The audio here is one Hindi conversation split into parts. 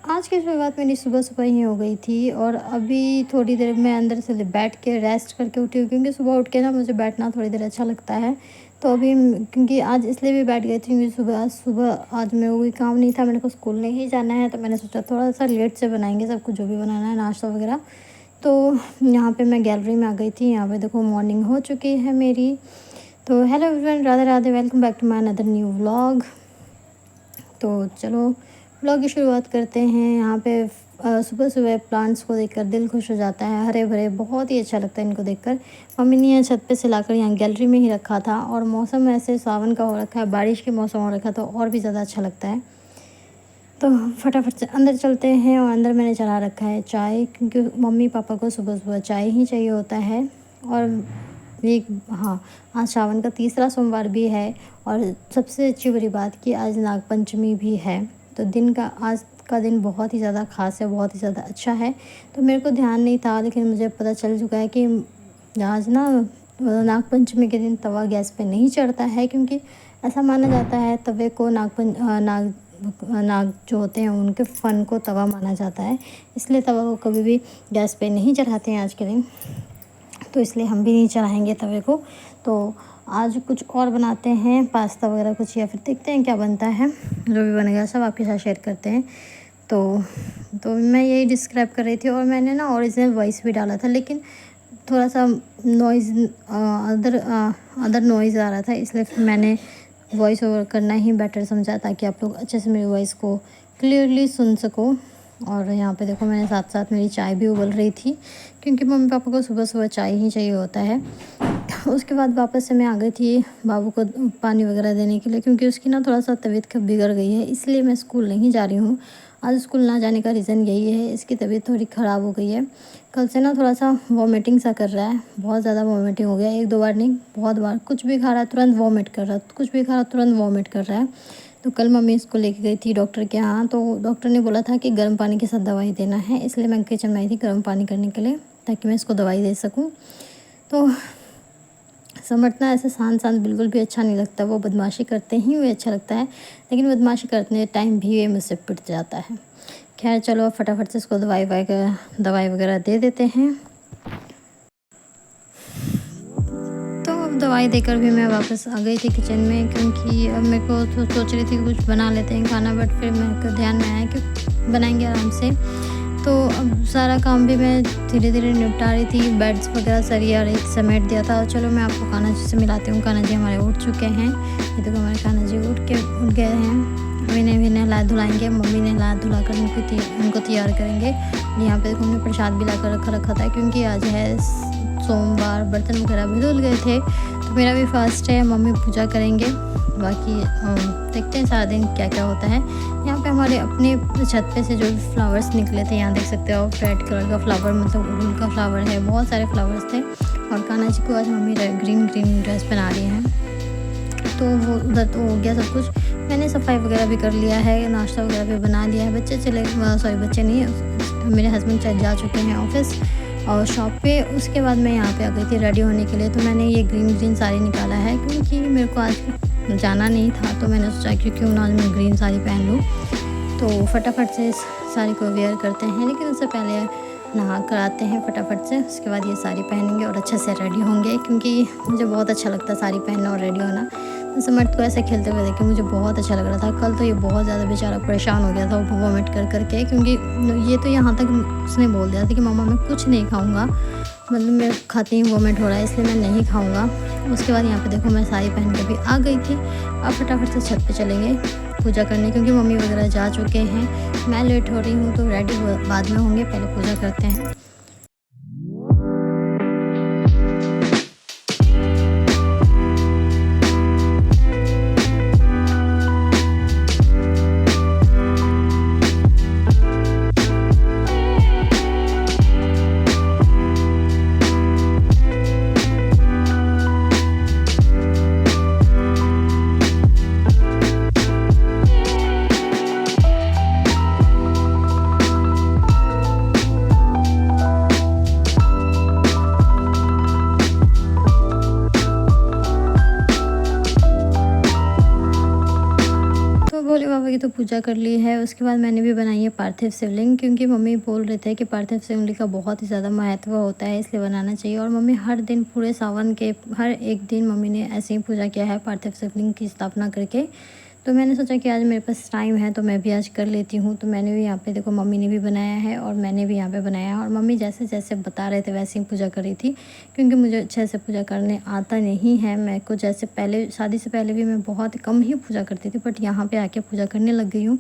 आज की शुरुआत मेरी सुबह-सुबह ही हो गई थी और अभी थोड़ी देर मैं अंदर से बैठ के रेस्ट करके उठी हूँ, क्योंकि सुबह उठ के ना मुझे बैठना थोड़ी देर अच्छा लगता है। तो अभी क्योंकि आज इसलिए भी बैठ गई थी क्योंकि सुबह सुबह आज मेरे को कोई काम नहीं था, मेरे को स्कूल नहीं जाना है, तो मैंने सोचा थोड़ा-सा लेट से बनाएँगे सब कुछ जो भी बनाना है, नाश्ता वग़ैरह। तो यहाँ पे मैं गैलरी में आ गई थी, यहाँ पे देखो मॉर्निंग हो चुकी है मेरी। तो hello everyone, Radhe Radhe, welcome back to my another new vlog. तो चलो व्लॉग की शुरुआत करते हैं। यहाँ पे सुबह-सुबह प्लांट्स को देखकर दिल खुश हो जाता है, हरे-भरे बहुत ही अच्छा लगता है इनको देखकर। मम्मी ने यहाँ छत पे से लाकर यहाँ गैलरी में ही रखा था और मौसम ऐसे सावन का हो रखा है, बारिश के मौसम हो रखा है, तो और भी ज़्यादा अच्छा लगता है। तो फटाफट से अंदर चलते हैं और अंदर मैंने चढ़ा रखा है चाय, क्योंकि मम्मी-पापा को सुबह-सुबह चाय ही चाहिए होता है। और एक हाँ, आज सावन का तीसरा सोमवार भी है और सबसे अच्छी बड़ी बात कि आज नागपंचमी भी है। तो आज का दिन बहुत ही ज़्यादा ख़ास है, बहुत ही ज़्यादा अच्छा है। तो मेरे को ध्यान नहीं था, लेकिन मुझे पता चल चुका है कि आज ना नागपंचमी के दिन तवा गैस पे नहीं चढ़ता है, क्योंकि ऐसा माना जाता है तवे को नाग जो होते हैं उनके फन को तवा माना जाता है। इसलिए तवा को कभी भी गैस पे नहीं चढ़ाते हैं आज के दिन। तो इसलिए हम भी नहीं चढ़ाएँगे तवे को। तो आज कुछ और बनाते हैं, पास्ता वगैरह कुछ, या फिर देखते हैं क्या बनता है। जो भी बनेगा सब आपके साथ शेयर करते हैं। तो मैं यही डिस्क्राइब कर रही थी और मैंने ना ओरिजिनल वॉइस भी डाला था, लेकिन थोड़ा-सा नॉइज़ अदर नॉइज़ आ रहा था, इसलिए फिर मैंने वॉइस ओवर करना ही बेटर समझा, ताकि आप लोग अच्छे से मेरी वॉइस को क्लियरली सुन सको। और यहाँ पे देखो मैंने साथ-साथ मेरी चाय भी उबल रही थी, क्योंकि मम्मी-पापा को सुबह-सुबह चाय ही चाहिए होता है। उसके बाद वापस से मैं आ गई थी बाबू को पानी वगैरह देने के लिए, क्योंकि उसकी ना थोड़ा-सा तबीयत बिगड़ गई है, इसलिए मैं स्कूल नहीं जा रही हूँ। आज स्कूल ना जाने का रीज़न यही है, इसकी तबीयत थोड़ी ख़राब हो गई है। कल से ना थोड़ा-सा वॉमिटिंग सा कर रहा है, बहुत ज़्यादा वॉमिटिंग हो गया है, 1-2 बार नहीं बहुत बार। कुछ भी खा रहा है तुरंत वॉमिट कर रहा है, कुछ भी खा रहा है तुरंत वॉमिट कर रहा है। तो कल मम्मी इसको लेके गई थी डॉक्टर के यहाँ, तो डॉक्टर ने बोला था कि गर्म पानी के साथ दवाई देना है, इसलिए मैं किचन में आई थी गर्म पानी करने के लिए, ताकि मैं इसको दवाई दे सकूँ। तो समर्थना ऐसे शांत-शांत बिल्कुल भी अच्छा नहीं लगता, वो बदमाशी करते ही हुए अच्छा लगता है, लेकिन बदमाशी करते टाइम भी ये मुझसे पिट जाता है। खैर चलो अब फटाफट से इसको दवाई वगैरह दे देते हैं। तो अब दवाई देकर भी मैं वापस आ गई थी किचन में, क्योंकि अब मेरे को तो सोच रही थी कि कुछ बना लेते हैं खाना, बट फिर मेरे को ध्यान में आया कि बनाएंगे आराम से। तो अब सारा काम भी मैं धीरे-धीरे निपटा रही थी, बेड्स वगैरह सरिया रही थी, समेट दिया था। चलो मैं आपको कान्हा जी से मिलाती हूँ। कान्हा जी हमारे उठ चुके हैं, ये देखो हमारे कान्हा जी उठ गए हैं। अब इन्हें भी नहला धुलाएँगे, मम्मी नहला धुला कर उनको तैयार करेंगे। यहाँ पे देखो हमने प्रसाद भी ला कर रखा था, क्योंकि आज है सोमवार, बर्तन वगैरह भी धुल गए थे। तो मेरा भी फास्ट है, मम्मी पूजा करेंगे। बाकी देखते हैं सारा दिन क्या क्या होता है। यहाँ पे हमारे अपने छत पे से जो फ्लावर्स निकले थे, यहाँ देख सकते हो रेड कलर का फ्लावर, मतलब अड़हुल का फ्लावर है, बहुत सारे फ्लावर्स थे। और कान्हा जी को आज मम्मी ग्रीन ड्रेस पहना रही हैं। तो वो उधर तो हो गया सब कुछ। मैंने सफाई वगैरह भी कर लिया है, नाश्ता वगैरह भी बना लिया है। बच्चे नहीं, मेरे हस्बैंड जा चुके हैं ऑफिस और शॉप पे। उसके बाद मैं यहाँ पे आ गई थी रेडी होने के लिए। तो मैंने ये ग्रीन साड़ी निकाला है, क्योंकि मेरे को आज जाना नहीं था, तो मैंने सोचा कि क्यों ना आज मैं ग्रीन साड़ी पहन लूँ। तो फटाफट से इस साड़ी को वेयर करते हैं, लेकिन उससे पहले नहा कर आते हैं फटाफट से। उसके बाद ये साड़ी पहनेंगे और अच्छे से रेडी होंगे, क्योंकि मुझे बहुत अच्छा लगता है साड़ी पहनना और रेडी होना। तो समर्थ को ऐसे खेलते हुए देख के मुझे बहुत अच्छा लग रहा था। कल तो ये बहुत ज़्यादा बेचारा परेशान हो गया था वॉमिट कर के, क्योंकि ये तो यहाँ तक उसने बोल दिया था कि मम्मा मैं कुछ नहीं खाऊँगा, मतलब मैं खाती ही वॉमिट हो रहा है, इसलिए मैं नहीं खाऊँगा। उसके बाद यहाँ पे देखो मैं साड़ी पहन के भी आ गई थी। अब फटाफट से छत पे चलेंगे पूजा करने, क्योंकि मम्मी वगैरह जा चुके हैं। मैं लेट हो रही हूँ, तो रेडी बाद में होंगे, पहले पूजा करते हैं। पूजा कर ली है। उसके बाद मैंने भी बनाई है पार्थिव शिवलिंग, क्योंकि मम्मी बोल रहे थे कि पार्थिव शिवलिंग का बहुत ही ज़्यादा महत्व होता है, इसलिए बनाना चाहिए। और मम्मी हर दिन पूरे सावन के हर एक दिन मम्मी ने ऐसे ही पूजा किया है पार्थिव शिवलिंग की स्थापना करके। तो मैंने सोचा कि आज मेरे पास टाइम है तो मैं भी आज कर लेती हूँ। तो मैंने भी यहाँ पे देखो मम्मी ने भी बनाया है और मैंने भी यहाँ पे बनाया है, और मम्मी जैसे जैसे बता रहे थे वैसे ही पूजा कर रही थी, क्योंकि मुझे अच्छे से पूजा करने आता नहीं है। मेरे को जैसे पहले शादी से पहले भी मैं बहुत कम ही पूजा करती थी, बट यहाँ पे आके पूजा करने लग गई हूँ।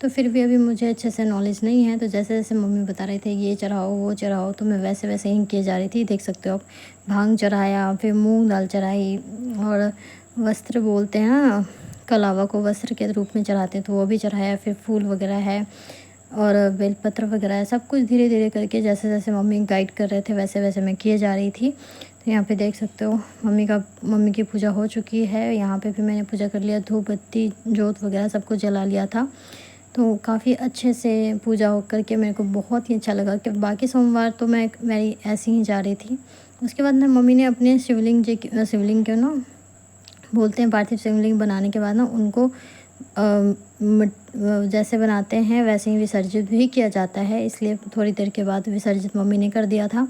तो फिर भी अभी मुझे अच्छे से नॉलेज नहीं है, तो जैसे जैसे मम्मी बता रहे थे ये चढ़ाओ वो चढ़ाओ, तो मैं वैसे वैसे ही किए जा रही थी। देख सकते हो आप, भांग चढ़ाया, फिर मूँग दाल चढ़ाई, और वस्त्र बोलते हैं ना, कलावा को वस्त्र के रूप में चढ़ाते हैं, तो वो भी चढ़ाया। फिर फूल वगैरह है और बेलपत्र वगैरह है, सब कुछ धीरे धीरे करके जैसे जैसे मम्मी गाइड कर रहे थे वैसे वैसे मैं किए जा रही थी। तो यहाँ पे देख सकते हो मम्मी की पूजा हो चुकी है। यहाँ पे भी मैंने पूजा कर लिया, धूप बत्ती जोत वगैरह सब कुछ जला लिया था। तो काफ़ी अच्छे से पूजा हो करके मेरे को बहुत ही अच्छा लगा कि बाकी सोमवार तो मेरी ऐसी ही जा रही थी। उसके बाद ना मम्मी ने अपने शिवलिंग के ना बोलते हैं पार्थिव शिवलिंग बनाने के बाद ना उनको जैसे बनाते हैं वैसे ही विसर्जित भी किया जाता है, इसलिए थोड़ी देर के बाद विसर्जित मम्मी ने कर दिया था।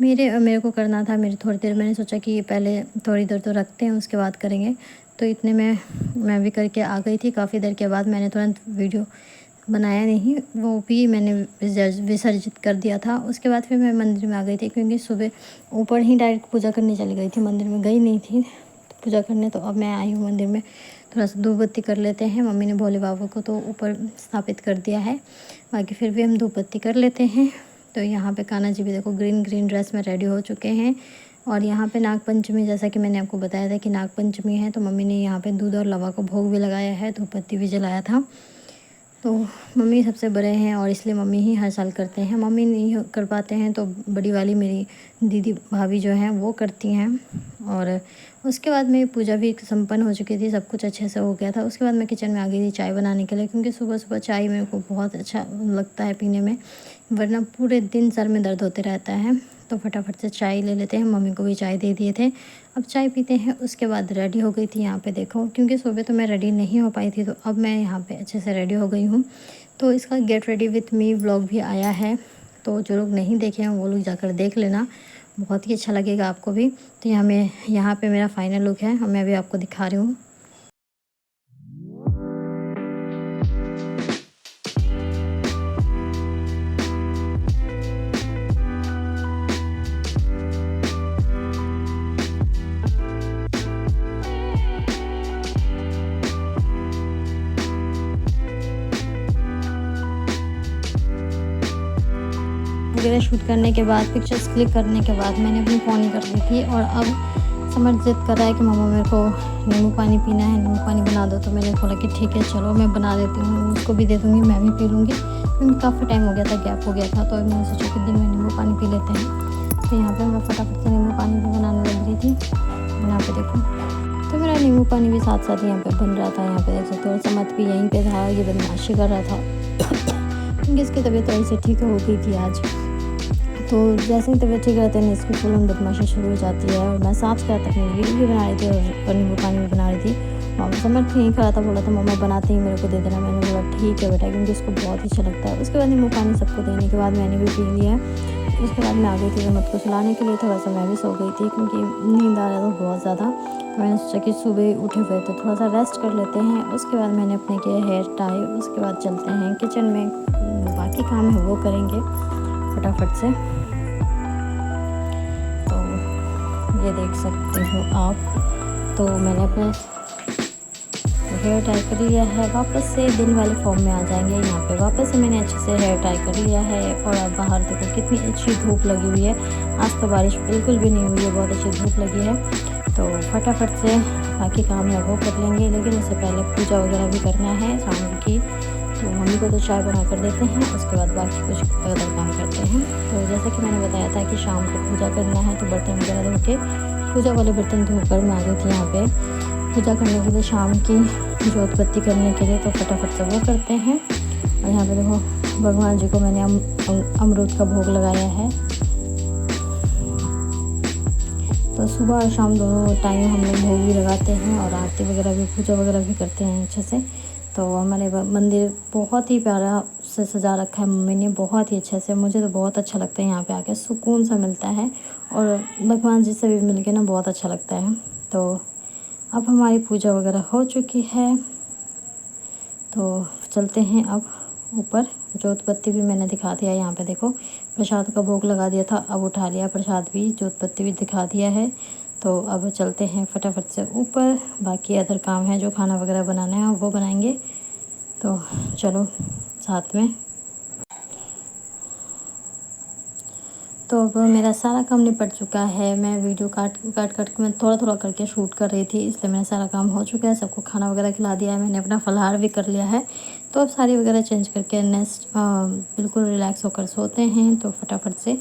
मेरे को करना था, मेरी थोड़ी देर, मैंने सोचा कि पहले थोड़ी देर तो रखते हैं उसके बाद करेंगे। तो इतने में मैं भी करके आ गई थी। काफ़ी देर के बाद मैंने तुरंत वीडियो बनाया नहीं, वो भी मैंने विसर्जित कर दिया था। उसके बाद फिर मैं मंदिर में आ गई थी, क्योंकि सुबह ऊपर ही डायरेक्ट पूजा करने चली गई थी, मंदिर में गई नहीं थी पूजा करने। तो अब मैं आई हूँ मंदिर में, थोड़ा सा धूप बत्ती कर लेते हैं। मम्मी ने भोले बाबा को तो ऊपर स्थापित कर दिया है, बाकी फिर भी हम धूप बत्ती कर लेते हैं। तो यहाँ पे कान्हा जी भी देखो ग्रीन ड्रेस में रेडी हो चुके हैं। और यहाँ पे नागपंचमी, जैसा कि मैंने आपको बताया था कि नागपंचमी है, तो मम्मी ने यहाँ पे दूध और लवा का भोग भी लगाया है, धूप बत्ती भी जलाया था। तो मम्मी सबसे बड़े हैं और इसलिए मम्मी ही हर साल करते हैं। मम्मी नहीं कर पाते हैं तो बड़ी वाली मेरी दीदी भाभी जो हैं वो करती हैं। और उसके बाद मेरी पूजा भी संपन्न हो चुकी थी, सब कुछ अच्छे से हो गया था। उसके बाद मैं किचन में आ गई थी चाय बनाने के लिए, क्योंकि सुबह सुबह चाय मेरे को बहुत अच्छा लगता है पीने में, वरना पूरे दिन सर में दर्द होते रहता है। तो फटाफट से चाय ले लेते हैं, मम्मी को भी चाय दे दिए थे, अब चाय पीते हैं। उसके बाद रेडी हो गई थी यहाँ पे देखो, क्योंकि सुबह तो मैं रेडी नहीं हो पाई थी, तो अब मैं यहाँ पे अच्छे से रेडी हो गई हूँ। तो इसका get ready with me vlog भी आया है, तो जो लोग नहीं देखे हैं वो लोग जाकर देख लेना, बहुत ही अच्छा लगेगा आपको भी। तो यहाँ पे मेरा फाइनल लुक है, मैं अभी आपको दिखा रही हूँ। वगैरह शूट करने के बाद, पिक्चर्स क्लिक करने के बाद मैंने अपनी फ़ोन कर दी थी। और अब समर जिद कर रहा है कि मम्मा मेरे को नींबू पानी पीना है, नींबू पानी बना दो। तो मैंने बोला कि ठीक है चलो मैं बना देती हूँ, उसको भी दे दूँगी, मैं भी पी लूँगी, क्योंकि काफ़ी टाइम हो गया था, गैप हो गया था। तो मैंने सोचा कि दिन में नींबू पानी पी लेते हैं। तो यहाँ पर मैं फटाफट से नींबू पानी भी बनाने लग रही थी। यहाँ पर देखो, तो मेरा नींबू पानी भी साथ साथ यहाँ पर बन रहा था। यहाँ पर देख सकते हो, समत भी यहीं पर था, ये बदमाशी कर रहा था क्योंकि इसकी तबीयत थोड़ी सी ठीक हो गई थी आज। तो जैसे ही तबीयत ठीक रहते हैं इसकी फुल बदमाशी शुरू हो जाती है। और मैं साथ साथ अपनी वीडियो भी बना रही थी और नींबू पानी भी बना रही थी। और समझ नहीं खड़ा था, बोला था मम्मा बनाते ही मेरे को दे देना। मैंने बोला ठीक है बेटा, क्योंकि इसको बहुत ही अच्छा लगता है। उसके बाद नींबू पानी सबको देने के बाद मैंने भी पी लिया। उसके बाद मैं आ गई थी समत को सुलाने के लिए, थोड़ा सा मैं भी सो गई थी, क्योंकि नींद आ रहा था बहुत ज़्यादा। तो मैंने सोचा कि सुबह उठे हुए तो थोड़ा सा रेस्ट कर लेते हैं। उसके बाद मैंने अपने किए हेयर टाई। उसके बाद चलते हैं किचन में, बाकी काम है वो करेंगे फटाफट से। ये देख सकते हो आप, तो मैंने अपने हेयर टाई कर लिया है। वापस से दिन वाले फॉर्म में आ जाएंगे। यहाँ पे वापस से मैंने अच्छे से हेयर टाई कर लिया है। और अब बाहर देखो कितनी अच्छी धूप लगी हुई है। आज तो बारिश बिल्कुल भी नहीं हुई है, बहुत अच्छी धूप लगी है। तो फटाफट से बाकी काम है वो कर लेंगे, लेकिन उससे पहले पूजा वगैरह भी करना है शाम की। तो मम्मी को तो चाय बना कर देते हैं, उसके बाद बाकी कुछ अदर काम करते हैं। तो जैसे कि मैंने बताया था कि शाम को पूजा करना है, तो बर्तन वगैरह धो के पूजा वाले बर्तन धोकर मैं आ गई थी यहाँ पे पूजा करने के लिए, शाम की जोत बत्ती करने के लिए। तो फटाफट से वो करते हैं। और यहाँ पे देखो भगवान जी को मैंने अमरूद का भोग लगाया है। तो सुबह और शाम दोनों टाइम हम लोग भोग भी लगाते हैं और आरती वगैरह भी, पूजा वगैरह भी करते हैं अच्छे से। तो हमारे मंदिर बहुत ही प्यारा से सजा रखा है मम्मी ने, बहुत ही अच्छे से। मुझे तो बहुत अच्छा लगता है यहाँ पे आके, सुकून सा मिलता है और भगवान जी से भी मिल के ना बहुत अच्छा लगता है। तो अब हमारी पूजा वगैरह हो चुकी है, तो चलते हैं अब ऊपर। जोत बत्ती भी मैंने दिखा दिया है, यहाँ पे देखो प्रसाद का भोग लगा दिया था, अब उठा लिया प्रसाद भी, जोत बत्ती भी दिखा दिया है। तो अब चलते हैं फटाफट से ऊपर, बाकी अदर काम है जो खाना वगैरह बनाना है वो बनाएंगे। तो चलो साथ में। तो अब मेरा सारा काम निपट चुका है। मैं वीडियो काट काट काट के मैं थोड़ा थोड़ा करके शूट कर रही थी, इसलिए मेरा सारा काम हो चुका है। सबको खाना वगैरह खिला दिया है, मैंने अपना फलाहार भी कर लिया है। तो अब साड़ी वगैरह चेंज करके नेक्स्ट बिल्कुल रिलैक्स होकर सोते हैं। तो फटाफट से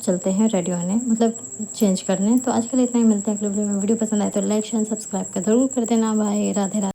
चलते हैं रेडी होने, मतलब चेंज करने। तो आज के लिए इतना ही, मिलते हैं अगले वीडियो में। वीडियो पसंद आए तो लाइक शेयर सब्सक्राइब कर ज़रूर कर देना। बाय, राधे राधे।